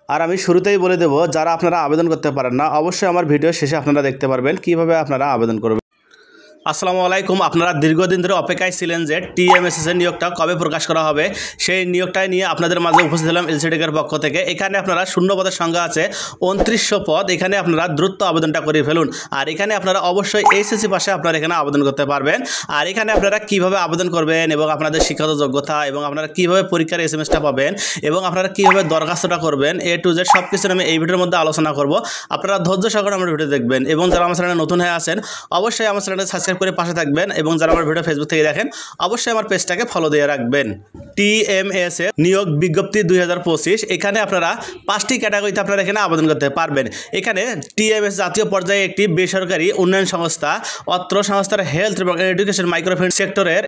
আর আমি শুরুতেই বলে দেব, যারা আপনারা আবেদন করতে পারেন না, অবশ্যই আমার ভিডিও শেষে আপনারা দেখতে পারবেন কিভাবে আপনারা আবেদন করবেন। আসসালামু আলাইকুম। আপনারা দীর্ঘদিন ধরে অপেক্ষায় ছিলেন যে টিএমএসএস এর নিয়োগটা কবে প্রকাশ করা হবে, সেই নিয়োগটাই নিয়ে আপনাদের মাঝে উপস্থিত হলাম এলসিটেকের পক্ষ থেকে। এখানে আপনারা শূন্য পদের সংখ্যা আছে 2900 পদ। এখানে আপনারা দ্রুত আবেদনটা করে ফেলুন। আর এখানে আপনারা অবশ্যই এসএসসি পাশে আপনারা এখানে আবেদন করতে পারবেন। আর এখানে আপনারা কিভাবে আবেদন করবেন এবং আপনাদের শিক্ষাগত যোগ্যতা এবং আপনারা কিভাবে পরীক্ষার এসএমএসটা পাবেন এবং আপনারা কিভাবে দরখাস্তটা করবেন, এ টু জেড সব কিছু আমি এই ভিডিওর মধ্যে আলোচনা করব। আপনারা ধৈর্য সহকারে আমার ভিডিও দেখবেন এবং যারা আমার চ্যানেলে নতুন হয়ে আছেন অবশ্যই আমার চ্যানেলটা সাবস্ক্রাইব করে পাশে থাকবেন এবং যারা আমার ভিডিও ফেসবুক থেকে দেখেন অবশ্যই আমার পেজটাকে ফলো দিয়ে রাখবেন। টিএমএস এর নিয়োগ বিজ্ঞপ্তি 2025, এখানে আপনারা 5টি ক্যাটাগরিতে আপনারা এখানে আবেদন করতে পারবেন। এখানে টিএমএস জাতীয় পর্যায়ে একটি বেসরকারি উন্নয়ন সংস্থা, অত্র সংস্থার হেলথ এবং এডুকেশন মাইক্রোফিন্যান্স সেক্টরের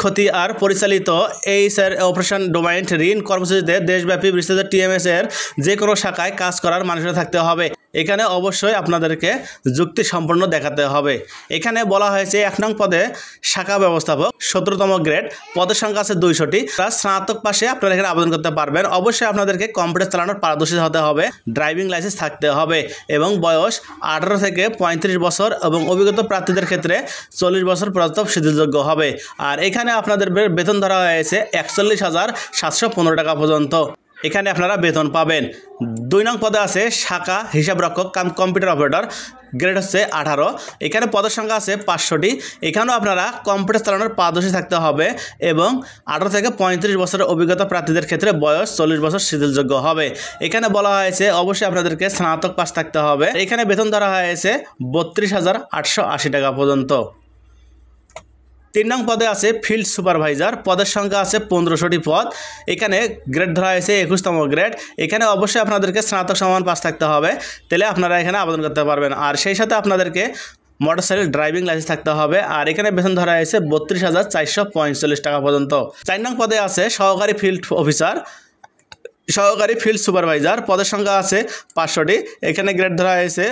খতিয়ার পরিচালিত এইচআর অপারেশন ডোমাইন ঋণ কর্মসূচিতে দেশব্যাপী বিস্তৃত টিএমএস এর যে কোনো শাখায় কাজ করার মানুষের থাকতে হবে। এখানে অবশ্যই আপনাদেরকে যুক্তি সম্পন্ন দেখাতে হবে। এখানে বলা হয়েছে 1 নং পদে শাখা ব্যবস্থাপক 17তম গ্রেড, পদের সংখ্যা আছে 200টি। স্নাতক পাশে আপনারা এখানে আবেদন করতে পারবেন। অবশ্যই আপনাদেরকে কম্পিউটার চালানোর পারদর্শী হতে হবে, ড্রাইভিং লাইসেন্স থাকতে হবে এবং বয়স 18 থেকে 35 বছর এবং অভিজ্ঞতা প্রার্থীদের ক্ষেত্রে 40 বছর পর্যন্ত শিথিলযোগ্য হবে। আর এখানে আপনাদের বেতন ধরা হয়েছে 41,715 টাকা পর্যন্ত এখানে আপনারা বেতন পাবেন। 2 নং পদে আছে শাখা হিসাবরক্ষক কাম কম্পিউটার অপারেটর, গ্রেড হচ্ছে 18। এখানে পদের সংখ্যা আছে 500টি। এখানেও আপনারা কম্পিউটার চালানোর পারদর্শী থাকতে হবে এবং 18 থেকে 35 বছরের অভিজ্ঞতা প্রার্থীদের ক্ষেত্রে বয়স 40 বছর শিথিলযোগ্য হবে। এখানে বলা হয়েছে অবশ্যই আপনাদেরকে স্নাতক পাস থাকতে হবে। এখানে বেতন ধরা হয়েছে 32,880 টাকা পর্যন্ত। 3 নং পদে আছে ফিল্ড সুপারভাইজার, পদের সংখ্যা আছে 1500টি পদ। এখানে গ্রেড ধরা হয়েছে 21তম গ্রেড। এখানে অবশ্যই আপনাদেরকে স্নাতক সমান পাস থাকতে হবে, তাহলে আপনারা এখানে আবেদন করতে পারবেন। আর সেই সাথে আপনাদেরকে মোটরসাইকেল ড্রাইভিং লাইসেন্স থাকতে হবে। আর এখানে বেতন ধরা হয়েছে 32,445 টাকা পর্যন্ত। 4 নং পদে আছে সহকারী ফিল্ড অফিসার, সহকারী ফিল্ড সুপারভাইজার, পদের সংখ্যা আছে 500টি। এখানে গ্রেড ধরা হয়েছে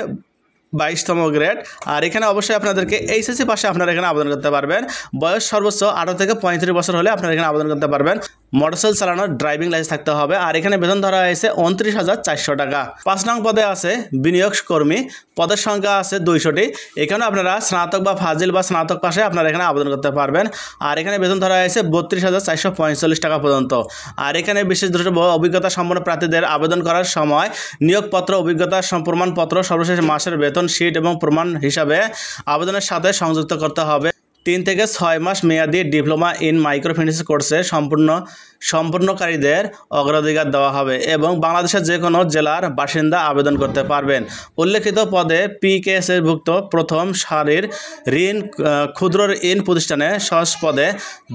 22তম গ্রেড। আর এখানে অবশ্যই আপনাদেরকে এইচএসসি পাশে আপনারা এখানে আবেদন করতে পারবেন। বয়স সর্বোচ্চ 18 থেকে 35 বছর হলে আপনারা এখানে আবেদন করতে পারবেন। মোটরসাইকেল চালানোর ড্রাইভিং লাইসেন্স থাকতে হবে। আর এখানে বেতন ধরা হয়েছে 29,400 টাকা। 5 নং পদে আছে বিনিয়োগ কর্মী, পদের সংখ্যা আছে 200টি। এখানে আপনারা স্নাতক বা ফাজিল বা স্নাতক পাশে আপনারা এখানে আবেদন করতে পারবেন। আর এখানে বেতন ধরা হয়েছে 32,445 টাকা পর্যন্ত। আর এখানে বিশেষ দ্রুত অভিজ্ঞতা সম্পন্ন প্রার্থীদের আবেদন করার সময় নিয়োগপত্র, অভিজ্ঞতা প্রমাণপত্র, সর্বশেষ মাসের বেতন শীট এবং প্রমাণ হিসাবে আবেদনের সাথে সংযুক্ত করতে হবে। 3 থেকে 6 মাস মেয়াদী ডিপ্লোমা ইন মাইক্রোফিন্যান্স কোর্সে সম্পূর্ণকারীদের অগ্রাধিকার দেওয়া হবে এবং বাংলাদেশের যে কোনো জেলার বাসিন্দা আবেদন করতে পারবেন। উল্লেখিত পদে পিকেএসভুক্ত প্রথম সারির ঋণ ক্ষুদ্র ঋণ প্রতিষ্ঠানে সহজ পদে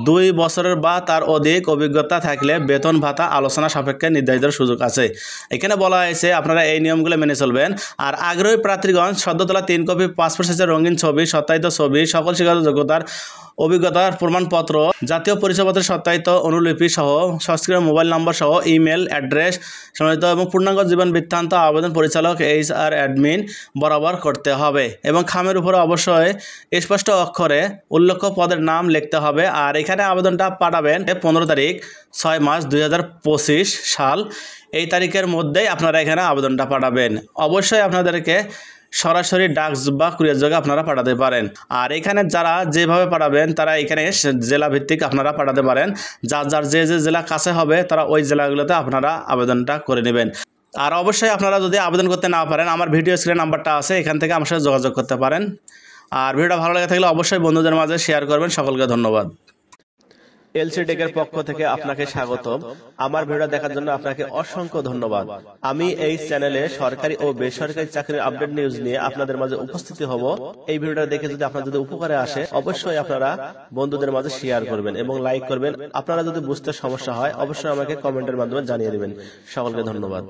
2 বছরের বা তার অধিক অভিজ্ঞতা থাকলে বেতন ভাতা আলোচনা সাপেক্ষে নির্ধারিত সুযোগ আছে। এখানে বলা হয়েছে আপনারা এই নিয়মগুলো মেনে চলবেন। আর আগ্রহী প্রার্থীগণ সদ্য তোলা 3 কপি পাসপোর্ট সাইজের রঙিন ছবি, সত্যায়িত ছবি, সকল শিক্ষাগত যোগ্যতার অভিজ্ঞতার প্রমাণপত্র, জাতীয় পরিচয়পত্রের সত্যায়িত অনুলিপি সহ সংশ্লিষ্ট মোবাইল নম্বর সহ ইমেল অ্যাড্রেস সম্বলিত এবং পূর্ণাঙ্গ জীবন বৃত্তান্ত আবেদন পরিচালক এইচআর অ্যাডমিন বরাবর করতে হবে এবং খামের উপরে অবশ্যই স্পষ্ট অক্ষরে উল্লেখ্য পদের নাম লিখতে হবে। আর এখানে আবেদনটা পাঠাবেন 15 তারিখ 6 মাস 2025 সাল। এই তারিখের মধ্যেই আপনারা এখানে আবেদনটা পাঠাবেন। অবশ্যই আপনাদেরকে সরাসরি ডাক বা কুরিয়ার যোগে আপনারা পাঠাতে পারেন। আর এখানে যারা যেভাবে পাঠাবেন তারা এখানে জেলা ভিত্তিক আপনারা পাঠাতে পারেন। যার যে জেলা কাছে হবে তারা ওই জেলাগুলোতে আপনারা আবেদনটা করে নেবেন। আর অবশ্যই আপনারা যদি আবেদন করতে না পারেন, আমার ভিডিও স্ক্রিনে নাম্বারটা আছে, এখান থেকে আমার সাথে যোগাযোগ করতে পারেন। আর ভিডিওটা ভালো লাগে থাকলে অবশ্যই বন্ধুদের মাঝে শেয়ার করবেন। সকলকে ধন্যবাদ। এলসিটেকের পক্ষ থেকে আপনাকে স্বাগতম। আমার ভিডিও দেখার জন্য আপনাকে অসংখ্য ধন্যবাদ। আমি এই চ্যানেলে সরকারি ও বেসরকারি চাকরির আপডেট নিউজ নিয়ে আপনাদের মাঝে উপস্থিত হব। এই ভিডিওটা দেখে যদি আপনার যদি উপকারে আসে অবশ্যই আপনারা বন্ধুদের মাঝে শেয়ার করবেন এবং লাইক করবেন। আপনারা যদি বুঝতে সমস্যা হয় অবশ্যই আমাকে কমেন্টের মাধ্যমে জানিয়ে দিবেন। সকলকে ধন্যবাদ।